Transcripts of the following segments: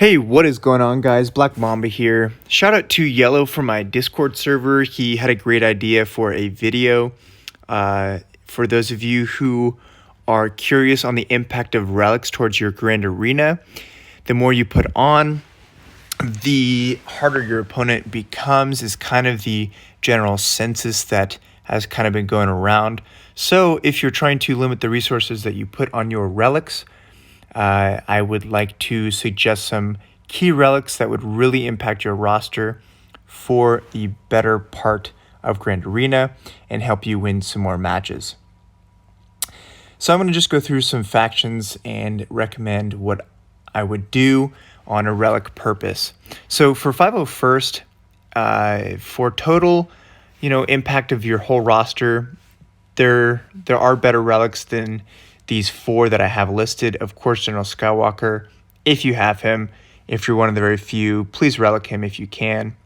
Hey, what is going on, guys? Black Mamba here. Shout out to Yellow from my Discord server. He had a great idea for a video. For those of you who are curious on the impact of relics towards your grand arena, the more you put on, the harder your opponent becomes, is kind of the general census that has kind of been going around. So if you're trying to limit the resources that you put on your relics, I would like to suggest some key relics that would really impact your roster for the better part of Grand Arena and help you win some more matches. So I'm going to just go through some factions and recommend what I would do on a relic purpose. So for 501st, for total, impact of your whole roster, there are better relics than these four that I have listed. Of course, General Skywalker, if you have him. If you're one of the very few, please relic him if you can.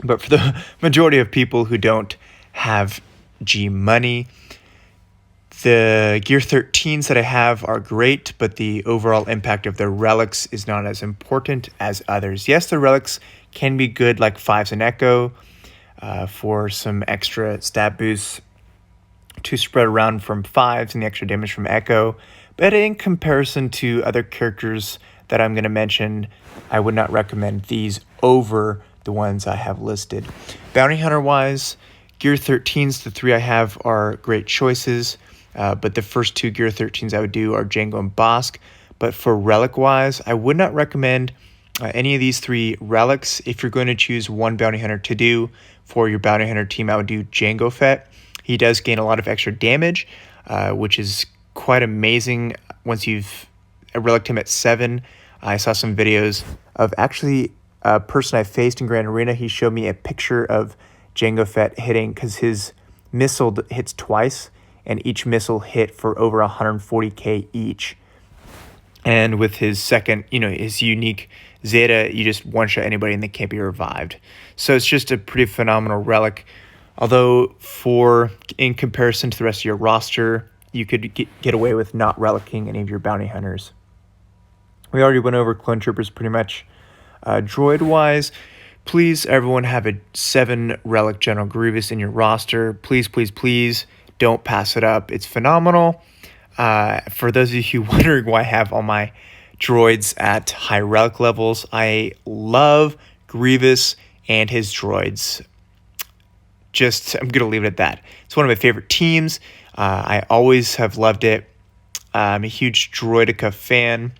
But for the majority of people who don't have G money, the Gear 13s that I have are great, but the overall impact of the relics is not as important as others. Yes, the relics can be good, like 5s and Echo, for some extra stat boosts to spread around from 5s and the extra damage from Echo. But in comparison to other characters that I'm going to mention, I would not recommend these over the ones I have listed. Bounty Hunter wise, Gear 13s, the three I have are great choices, but the first two Gear 13s I would do are Django and Bosk. But for relic wise, I would not recommend any of these three relics. If you're going to choose one Bounty Hunter to do for your Bounty Hunter team, I would do Django Fett. He does gain a lot of extra damage, which is quite amazing once you've reliced him at 7. I saw some videos of actually a person I faced in Grand Arena. He showed me a picture of Django Fett hitting, because his missile hits twice, and each missile hit for over 140k each. And with his second, his unique Zeta, you just one-shot anybody and they can't be revived. So it's just a pretty phenomenal relic. Although in comparison to the rest of your roster, you could get away with not relicking any of your bounty hunters. We already went over clone troopers pretty much. Droid-wise, please, everyone, have a 7 relic General Grievous in your roster. Please, please, please don't pass it up. It's phenomenal. For those of you wondering why I have all my droids at high relic levels, I love Grievous and his droids. I'm going to leave it at that. It's one of my favorite teams. I always have loved it. I'm a huge Droidica fan.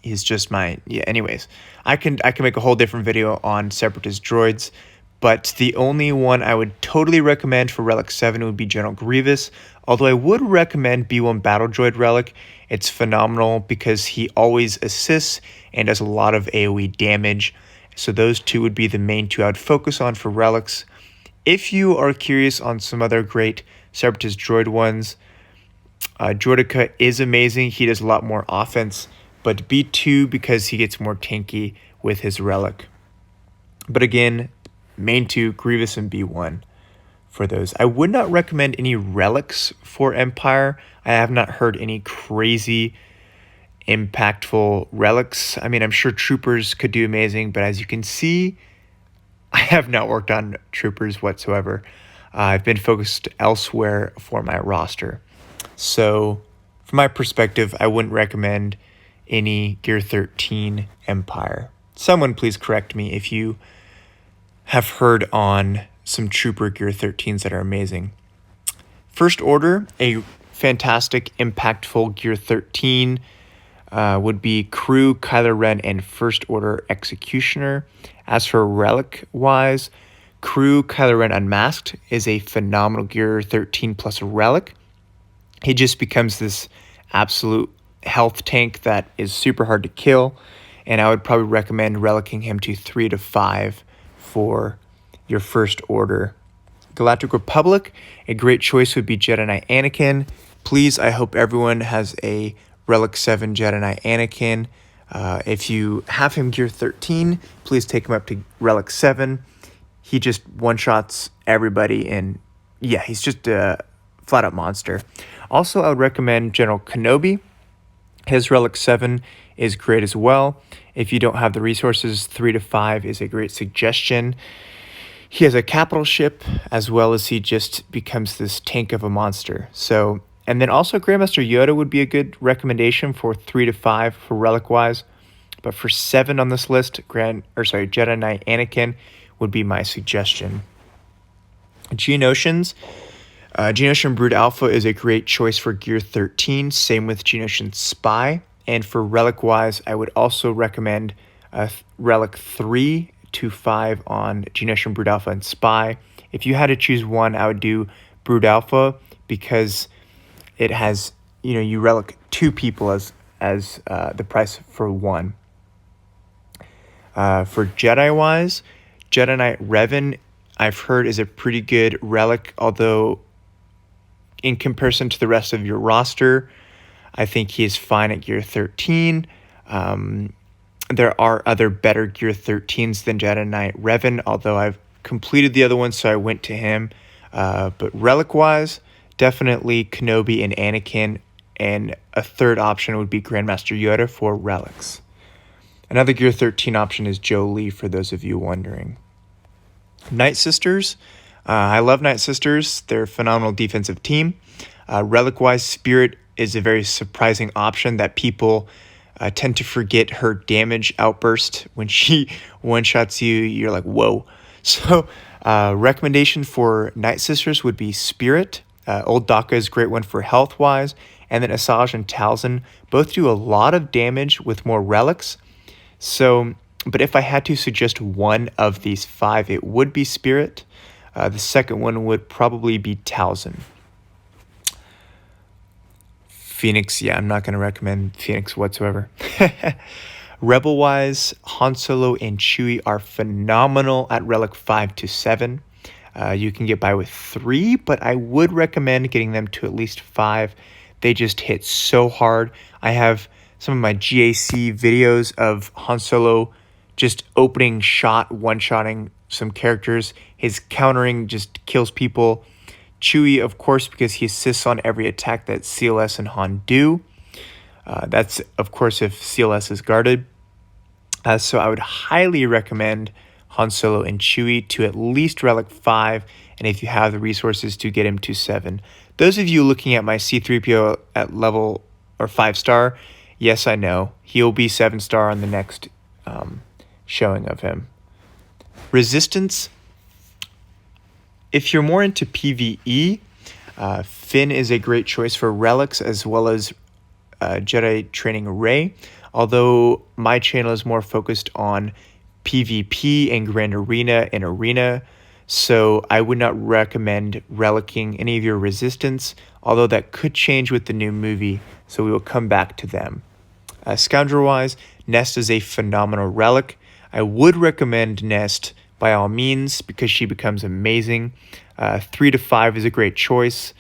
He's just anyways. I can make a whole different video on Separatist droids, but the only one I would totally recommend for Relic 7 would be General Grievous, although I would recommend B1 Battle Droid Relic. It's phenomenal because he always assists and does a lot of AoE damage. So those two would be the main two I would focus on for relics. If you are curious on some other great Separatist droid ones, Droidica is amazing. He does a lot more offense, but B2 because he gets more tanky with his relic. But again, main two, Grievous and B1 for those. I would not recommend any relics for Empire. I have not heard any crazy impactful relics. I mean, I'm sure troopers could do amazing, but as you can see, I have not worked on troopers whatsoever. I've been focused elsewhere for my roster. So from my perspective, I wouldn't recommend any Gear 13 Empire. Someone please correct me if you have heard on some trooper Gear 13s that are amazing. First Order, a fantastic, impactful Gear 13 would be Crew, Kylo Ren, and First Order Executioner. As for relic-wise, Crew, Kylo Ren Unmasked is a phenomenal Gear 13 plus relic. He just becomes this absolute health tank that is super hard to kill, and I would probably recommend relicking him to 3 to 5 for your First Order. Galactic Republic, a great choice would be Jedi Knight Anakin. Please, I hope everyone has a Relic 7 Jedi Knight Anakin. If you have him Gear 13, please take him up to Relic 7. He just one-shots everybody, and he's just a flat-out monster. Also, I would recommend General Kenobi. His Relic 7 is great as well. If you don't have the resources, 3 to 5 is a great suggestion. He has a capital ship, as well as he just becomes this tank of a monster. So, and then also Grandmaster Yoda would be a good recommendation for 3 to 5 for relic wise. But for 7 on this list, Jedi Knight Anakin would be my suggestion. Geonosians. Geonosian Brood Alpha is a great choice for Gear 13. Same with Geonosian Spy. And for relic wise, I would also recommend Relic 3 to 5 on Geonosian Brood Alpha and Spy. If you had to choose one, I would do Brood Alpha because it has, you relic 2 people as the price for 1. For Jedi wise, Jedi Knight Revan, I've heard, is a pretty good relic, although in comparison to the rest of your roster, I think he is fine at Gear 13. There are other better Gear 13s than Jedi Knight Revan, although I've completed the other ones, so I went to him. But relic-wise, definitely Kenobi and Anakin, and a third option would be Grandmaster Yoda for relics. Another Gear 13 option is Jolee, for those of you wondering. Night Sisters. I love Night Sisters. They're a phenomenal defensive team. Relic-wise, Spirit is a very surprising option that people tend to forget her damage outburst. When she one-shots you, you're like, whoa. So recommendation for Night Sisters would be Spirit. Old Daka is a great one for health-wise. And then Asajj and Talzin both do a lot of damage with more relics. So, but if I had to suggest one of these 5, it would be Spirit. The second one would probably be Talzin. Phoenix, I'm not going to recommend Phoenix whatsoever. Rebel-wise, Han Solo and Chewie are phenomenal at Relic 5 to 7. You can get by with 3, but I would recommend getting them to at least 5. They just hit so hard. I have some of my GAC videos of Han Solo just opening shot, one-shotting some characters. His countering just kills people. Chewie, of course, because he assists on every attack that CLS and Han do. That's, of course, if CLS is guarded. So I would highly recommend Han Solo and Chewie to at least Relic 5, and if you have the resources, to get him to 7. Those of you looking at my C-3PO at level or 5-star, yes, I know. He'll be 7-star on the next showing of him. Resistance. If you're more into PvE, Finn is a great choice for relics as well as Jedi Training Array. Although my channel is more focused on PvP and Grand Arena and Arena, so I would not recommend relicking any of your resistance, although that could change with the new movie, so we will come back to them. Scoundrel-wise, Nest is a phenomenal relic. I would recommend Nest by all means because she becomes amazing. 3 to 5 is a great choice.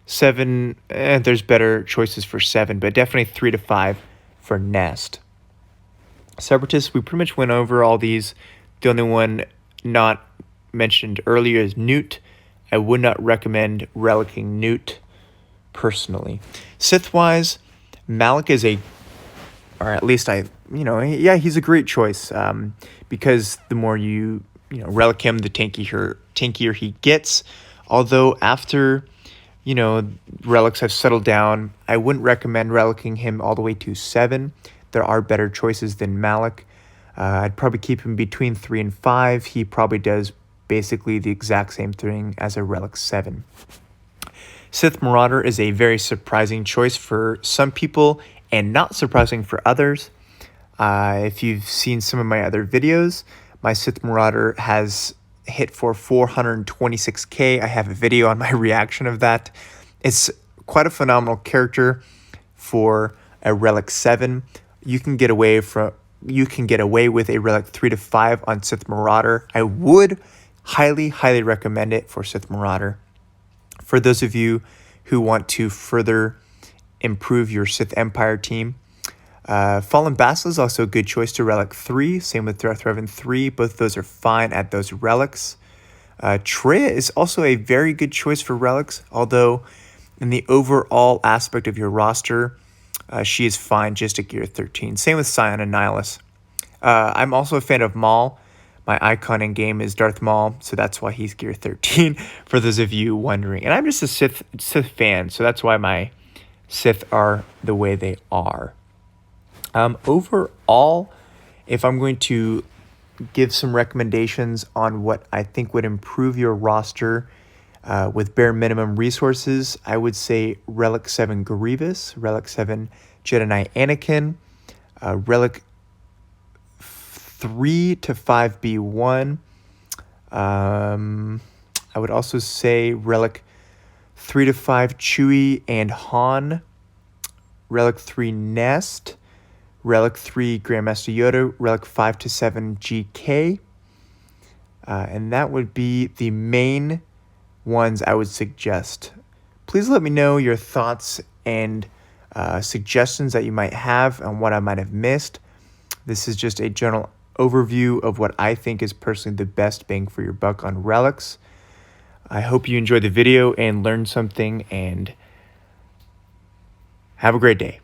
7, there's better choices for 7, but definitely 3 to 5 for Nest. Separatists, we pretty much went over all these. The only one not mentioned earlier is Newt. I would not recommend relicking Newt personally. Sith-wise, Malik is or at least he's a great choice because the more you relic him, the tankier he gets. Although after relics have settled down, I wouldn't recommend relicking him all the way to 7. There are better choices than Malik. I'd probably keep him between 3 and 5. He probably does basically the exact same thing as a Relic 7. Sith Marauder is a very surprising choice for some people and not surprising for others. If you've seen some of my other videos, my Sith Marauder has hit for 426k. I have a video on my reaction of that. It's quite a phenomenal character for a Relic 7. You can get away with a Relic 3 to 5 on Sith Marauder. I would highly recommend it for Sith Marauder. For those of you who want to further improve your Sith Empire team, Fallen Basilisk is also a good choice to Relic 3. Same with Darth Revan 3. Both of those are fine at those relics. Traya is also a very good choice for relics, although in the overall aspect of your roster, she is fine just at gear 13. Same with Scion and Nihilus. I'm also a fan of Maul. My icon in game is Darth Maul, so that's why he's gear 13, for those of you wondering. And I'm just a Sith fan, so that's why my Sith are the way they are. Overall, if I'm going to give some recommendations on what I think would improve your roster with bare minimum resources, I would say Relic 7 Grievous, Relic 7 Jedi Knight Anakin, Relic 3 to 5B1. I would also say Relic 3 to 5 Chewie and Han, Relic 3 Nest, Relic 3 Grandmaster Yoda, Relic 5 to 7 GK. And that would be the main ones I would suggest. Please let me know your thoughts and suggestions that you might have on what I might have missed. This is just a general overview of what I think is personally the best bang for your buck on relics. I hope you enjoyed the video and learned something, and have a great day.